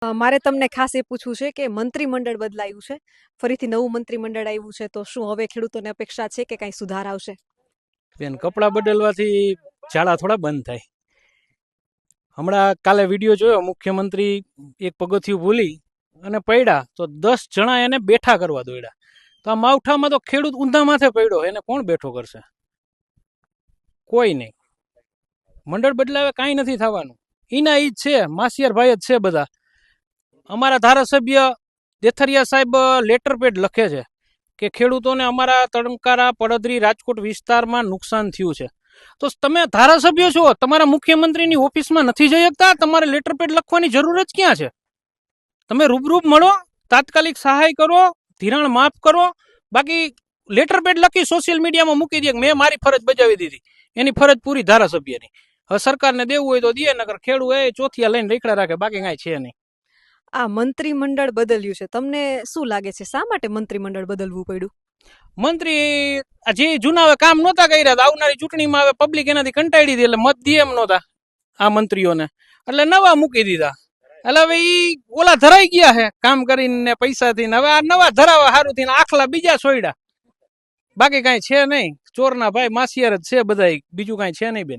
મારે તમને ખાસ એ પૂછવું છે કે મંત્રીમંડળ બદલાયું છે, ફરીથી નવું મંત્રીમંડળ આવ્યું છે, તો શું હવે ખેડૂતોને અપેક્ષા છે કે કાંઈ સુધાર આવશે? બેન, કપડાં બદલવાથી ઝાડા થોડા બંધ થાય. હમણાં કાલે વિડીયો જોયો, મુખ્યમંત્રી એક પગથિયું ભૂલી અને પડ્યા તો 10 જણા એને બેઠા કરવા દોડ્યા. તો આ માવઠામાં તો ખેડૂત ઊંધા માથે પડ્યો, એને કોણ બેઠો કરશે? કોઈ નહીં. મંડળ બદલાવે કાંઈ નથી થવાનું. એના ઈ જ છે, માસિયાર ભાઈ જ છે બધા. અમારા ધારાસભ્ય દેથરિયા સાહેબ લેટર પેડ લખે છે કે ખેડૂતોને અમારા તણકારા, પડદરી, રાજકોટ વિસ્તારમાં નુકસાન થયું છે. તો તમે ધારાસભ્ય છો, તમારા મુખ્યમંત્રીની ઓફિસમાં નથી જઈ શકતા? તમારે લેટર પેડ લખવાની જરૂર જ ક્યાં છે? તમે રૂબરૂપ મળો, તાત્કાલિક સહાય કરો, ધિરાણ માફ કરો. બાકી લેટર પેડ લખી સોશિયલ મીડિયામાં મૂકી દે કે મેં મારી ફરજ બજાવી દીધી. એની ફરજ પૂરી ધારાસભ્યની. હવે સરકારને દેવું હોય તો દે, નકર ખેડૂત એ ચોથિયા લઈને રેખડા રાખે, બાકી કાંઈ છે નહીં. આ મંત્રીમંડળ બદલ્યું છે, તમને શું લાગે છે શા માટે મંત્રીમંડળ બદલવું પડ્યું? મંત્રી જે જૂના હવે કામ નહોતા કર્યા, તો આવનારી ચૂંટણીમાં હવે પબ્લિક એનાથી કંટાળી હતી, એટલે મત દે એમ નહોતા આ મંત્રીઓને, એટલે નવા મૂકી દીધા. એટલે હવે ઈ ઓલા ધરાઈ ગયા છે કામ કરીને પૈસાથી. હવે આ નવા ધરાવા સારું થઈને આખલા બીજા સોયડા. બાકી કાંઈ છે નહીં. ચોરના ભાઈ માસિયાર જ છે બધા, બીજું કાંઈ છે નહીં બેન.